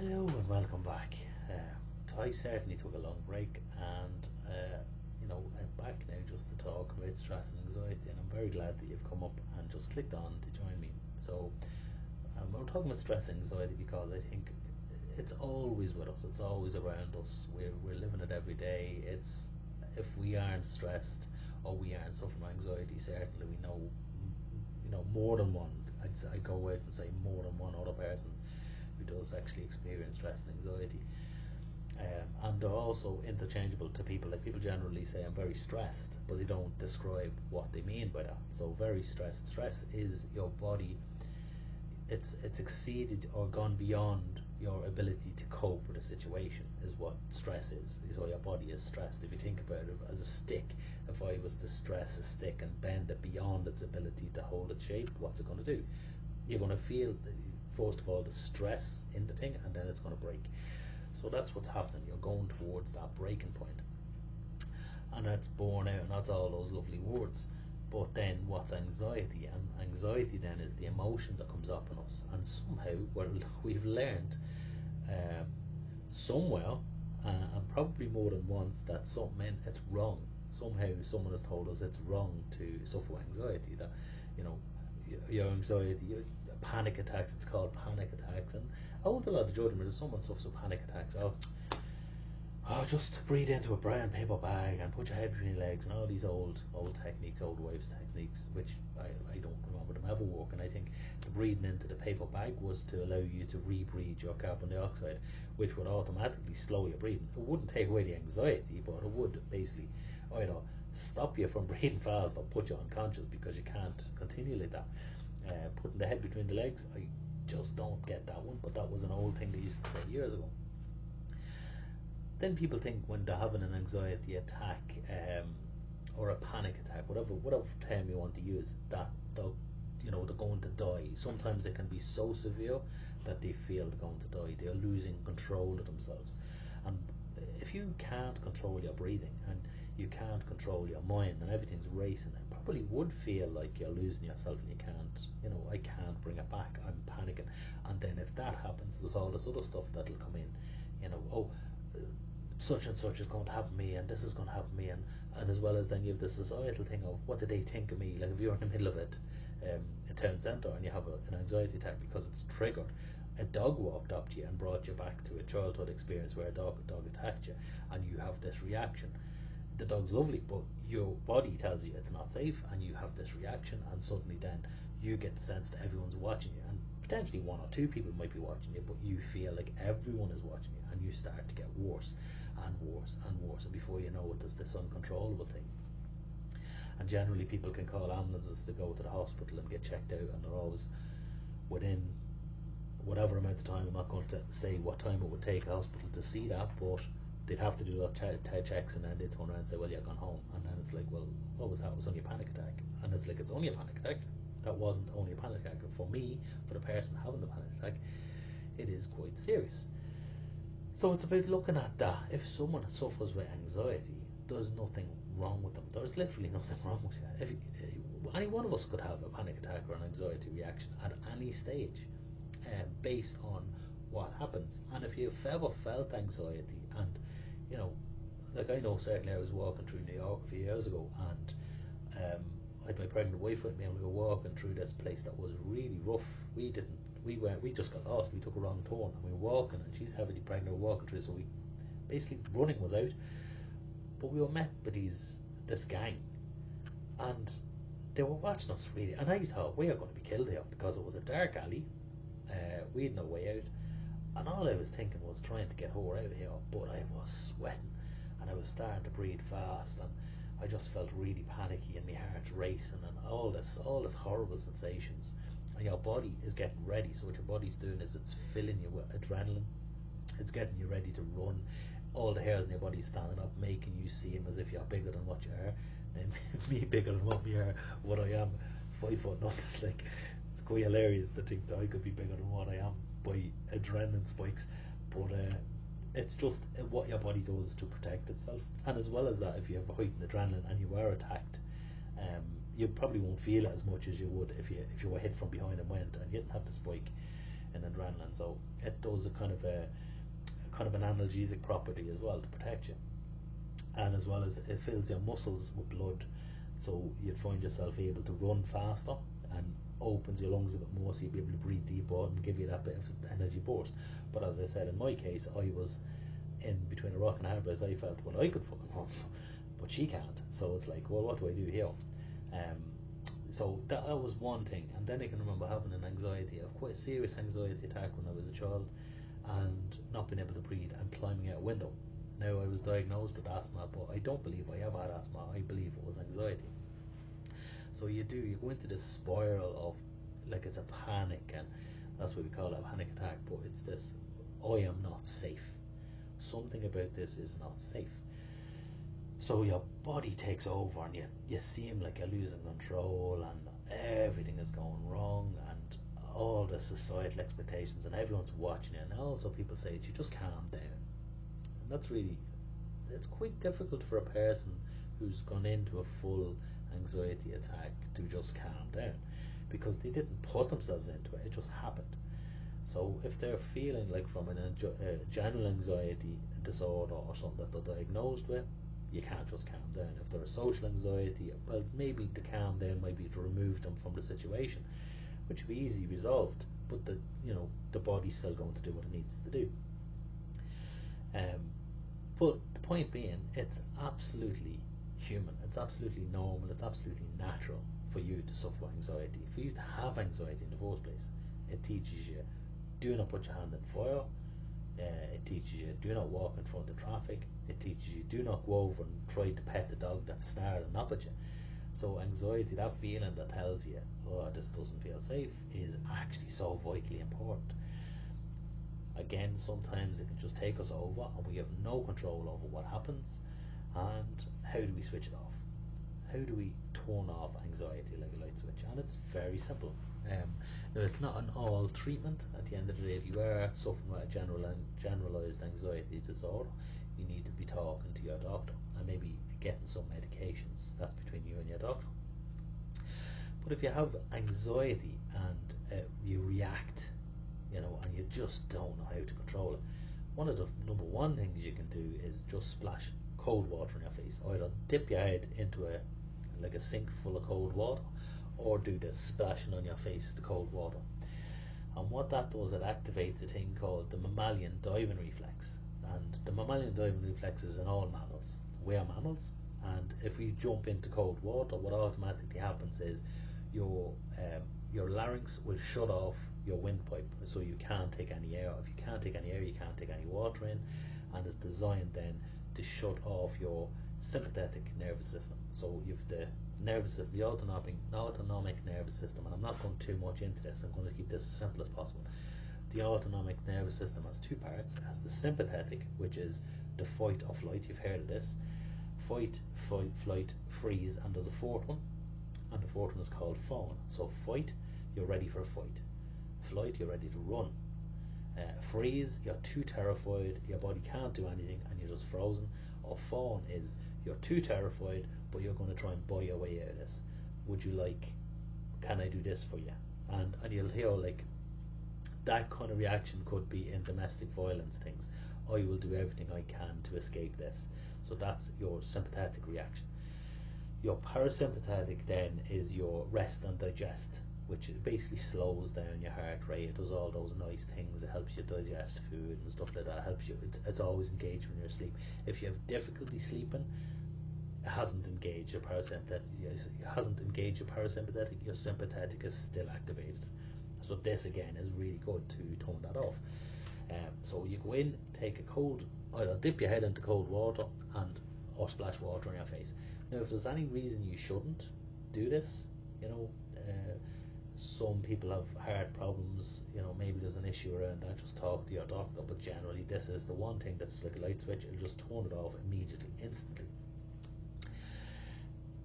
Hello and welcome back. I certainly took a long break, and I'm back now just to talk about stress and anxiety. And I'm very glad that you've come up and just clicked on to join me. So, I'm talking about stress and anxiety because I think it's always with us. It's always around us. We're living it every day. It's If we aren't stressed or we aren't suffering from anxiety, certainly we know, more than one. I'd go out and say more than one other person who does actually experience stress and anxiety. And they're also interchangeable to people. Like, people generally say I'm very stressed, but they don't describe what they mean by that. So very stressed. Stress is your body. It's exceeded or gone beyond your ability to cope with a situation. Is what stress is. So your body is stressed. If you think about it as a stick, if I was to stress a stick and bend it beyond its ability to hold its shape, what's it going to do? You're going to feel, first of all, the stress in the thing, and then it's going to break. So that's what's happening. You're going towards that breaking point, and that's born out, and that's all those lovely words. But then, what's anxiety? And anxiety then is the emotion that comes up in us, and somehow, well, we've learned um, somewhere, and probably more than once, that something it's wrong. Somehow, someone has told us it's wrong to suffer anxiety. That you know, your anxiety, your panic attacks. It's called panic attacks, and I hold a lot of judgment if someone suffers from panic attacks. Just breathe into a brown paper bag and put your head between your legs, and all these old techniques, old wives techniques, which I don't remember them ever working. I think the breathing into the paper bag was to allow you to rebreathe your carbon dioxide, which would automatically slow your breathing. It wouldn't take away the anxiety, but it would basically either stop you from breathing fast or put you unconscious because you can't continue like that. Putting the head between the legs, I just don't get that one, but that was an old thing they used to say years ago. Then people think when they're having an anxiety attack, or a panic attack, whatever term you want to use, that they're going to die. Sometimes it can be so severe that they feel they're going to die. They're losing control of themselves. And if you can't control your breathing and you can't control your mind and everything's racing, it probably would feel like you're losing yourself and you can't, I can't bring it back. I'm panicking. And then if that happens, there's all this other stuff that'll come in. Such and such is going to happen to me, and this is going to happen to me, and as well as then you have the societal thing of what do they think of me. Like, if you're in the middle of it, a town centre, and you have an anxiety attack because it's triggered, a dog walked up to you and brought you back to a childhood experience where a dog attacked you, and you have this reaction. The dog's lovely, but your body tells you it's not safe, and you have this reaction, and suddenly then you get the sense that everyone's watching you, and potentially one or two people might be watching you, but you feel like everyone is watching you, and you start to get worse and worse and worse, and before you know it, there's this uncontrollable thing. And generally, people can call ambulances to go to the hospital and get checked out, and they're always within whatever amount of time. I'm not going to say what time it would take a hospital to see that, but they'd have to do that checks, and then they'd turn around and say, well, you're gone home. And then it's like, well, what was that? It was only a panic attack. And it's like, it's only a panic attack. That wasn't only a panic attack. And for me, for the person having the panic attack, it is quite serious. So it's about looking at that. If someone suffers with anxiety, there's nothing wrong with them. There's literally nothing wrong with you. Any one of us could have a panic attack or an anxiety reaction at any stage, based on what happens. And if you've ever felt anxiety, and like, I know certainly I was walking through New York a few years ago, and I had my pregnant wife with me, and we were walking through this place that was really rough. We just got lost. We took a wrong turn, and we were walking, and she's heavily pregnant. We were walking through, so we basically, running was out, but we were met by this gang, and they were watching us really. And I thought, we are going to be killed here, because it was a dark alley. We had no way out, and all I was thinking was trying to get her out of here. But I was sweating, and I was starting to breathe fast, and I just felt really panicky, and my heart's racing, and all this horrible sensations. And your body is getting ready. So what your body's doing is it's filling you with adrenaline. It's getting you ready to run. All the hairs in your body standing up, making you seem as if you're bigger than what you are. And me bigger than what I am, 5 foot nothing. Like, it's quite hilarious to think that I could be bigger than what I am by adrenaline spikes. But it's just what your body does to protect itself. And as well as that, if you have a heightened adrenaline and you are attacked, you probably won't feel it as much as you would if you were hit from behind and went and you didn't have the spike. in adrenaline. So it does a kind of an analgesic property as well to protect you, and as well as it fills your muscles with blood, so you find yourself able to run faster and opens your lungs a bit more, so you'll be able to breathe deeper and give you that bit of energy burst. But as I said, in my case, I was in between a rock and a hard place. I felt, well, I could fucking run, but she can't. So it's like, well, what do I do here? So that was one thing. And then I can remember having an anxiety, a quite serious anxiety attack when I was a child, and not being able to breathe and climbing out a window. Now, I was diagnosed with asthma, but I don't believe I ever had asthma. I believe it was anxiety. So you go into this spiral of, like, it's a panic, and that's what we call it, a panic attack. But it's this: I am not safe. Something about this is not safe. So your body takes over, and you seem like you're losing control, and everything is going wrong, and all the societal expectations, and everyone's watching you. And also people say you just calm down, and that's really, it's quite difficult for a person who's gone into a full anxiety attack to just calm down, because they didn't put themselves into it, it just happened. So if they're feeling like from a general anxiety disorder or something that they're diagnosed with, you can't just calm down. If they're a social anxiety, well, maybe the calm down might be to remove them from the situation, which would be easily resolved, but the body's still going to do what it needs to do. But the point being, it's absolutely human, it's absolutely normal, it's absolutely natural for you to suffer anxiety, for you to have anxiety in the first place. It teaches you, do not put your hand in fire. It teaches you, do not walk in front of traffic. It teaches you, do not go over and try to pet the dog that's snarling up at you. So anxiety, that feeling that tells you, oh, this doesn't feel safe, is actually so vitally important. Again, sometimes it can just take us over, and we have no control over what happens. And how do we switch it off? How do we turn off anxiety like a light switch? And it's very simple. Now, it's not an all treatment. At the end of the day, if you are suffering with a generalized anxiety disorder, you need to be talking to your doctor and maybe getting some medications. That's between you and your doctor. But if you have anxiety and you react, and you just don't know how to control it, one of the number one things you can do is just splash cold water in your face. Either dip your head into a sink full of cold water, or do the splashing on your face, the cold water. And what that does, it activates a thing called the mammalian diving reflex. And the mammalian diving reflex is in all mammals. We are mammals, and if we jump into cold water, what automatically happens is your larynx will shut off your windpipe, so you can't take any air. If you can't take any air, you can't take any water in, and it's designed then to shut off your sympathetic nervous system. So you've the nervous system, the autonomic nervous system, and I'm not going too much into this, I'm going to keep this as simple as possible. The autonomic nervous system has two parts. It has the sympathetic, which is the fight or flight. You've heard of this: fight, flight, freeze, and there's a fourth one, and the fourth one is called fawn. So fight, you're ready for a fight. Flight, you're ready to run. Freeze, you're too terrified, your body can't do anything, and you're just frozen. Or fawn is, you're too terrified, but you're going to try and buy your way out of this. Would you like, can I do this for you? And you'll hear like that kind of reaction could be in domestic violence things. I will do everything I can to escape this. So that's your sympathetic reaction. Your parasympathetic then is your rest and digest, which basically slows down your heart rate. It does all those nice things. It helps you digest food and stuff like that. It helps you. It's always engaged when you're asleep. If you have difficulty sleeping, it hasn't engaged your parasympathetic. Your sympathetic is still activated. So this again is really good to turn that off. So you go in, take a cold, either dip your head into cold water or splash water on your face. Now, if there's any reason you shouldn't do this, some people have heart problems, maybe there's an issue around that, just talk to your doctor. But generally, this is the one thing that's like a light switch. It'll just turn it off immediately, instantly.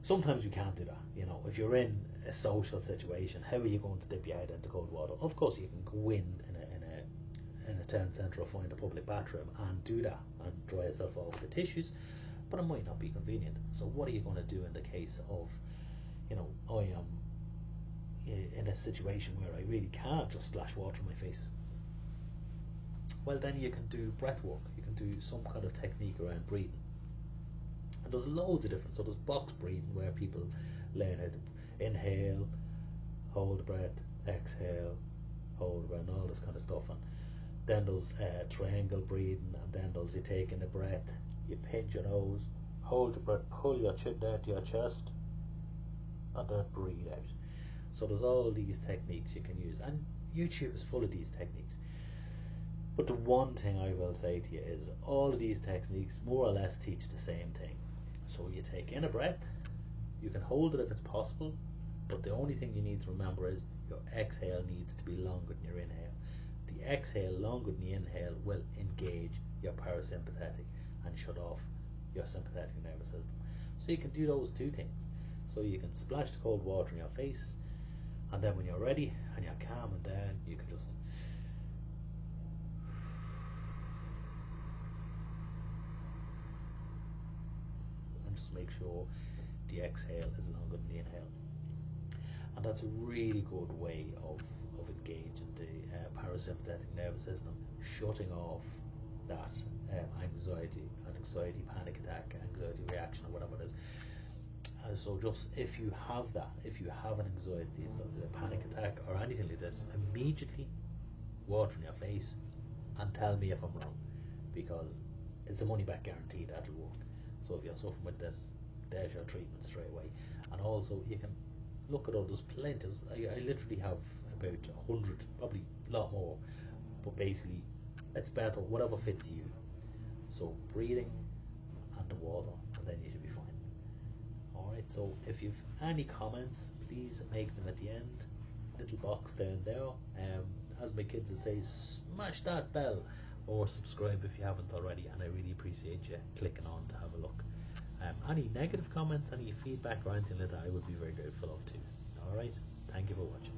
Sometimes you can't do that. If you're in a social situation, how are you going to dip your head into cold water? Of course, you can go in a town centre or find a public bathroom and do that and dry yourself off with the tissues, but it might not be convenient. So what are you going to do in the case of, I am in a situation where I really can't just splash water on my face, well, then you can do breath work. You can do some kind of technique around breathing. And there's loads of different. So there's box breathing, where people learn how to inhale, hold the breath, exhale, hold the breath, and all this kind of stuff. And then there's triangle breathing, and then there's you taking the breath, you pinch your nose, hold your breath, pull your chin down to your chest, and then breathe out. So there's all these techniques you can use, and YouTube is full of these techniques. But the one thing I will say to you is all of these techniques more or less teach the same thing. So you take in a breath, you can hold it if it's possible, but the only thing you need to remember is your exhale needs to be longer than your inhale. The exhale longer than the inhale will engage your parasympathetic and shut off your sympathetic nervous system. So you can do those two things. So you can splash the cold water in your face, and then when you're ready and you're calming down, you can just make sure the exhale is longer than the inhale. And that's a really good way of engaging the parasympathetic nervous system, shutting off that anxiety, panic attack, anxiety reaction, or whatever it is. So just if you have an anxiety, a panic attack, or anything like this, immediately water in your face and tell me if I'm wrong, because it's a money back guarantee that it'll work. So if you're suffering with this, there's your treatment straight away. And also you can look at others plenty. I literally have about 100, probably a lot more, but basically it's better whatever fits you. So breathing and the water, and then you should be fine. Alright, so if you've any comments, please make them at the end. Little box down there. As my kids would say, smash that bell or subscribe if you haven't already, and I really appreciate you clicking on to have a look. Any negative comments, any feedback or anything like that, I would be very grateful of too. Alright, thank you for watching.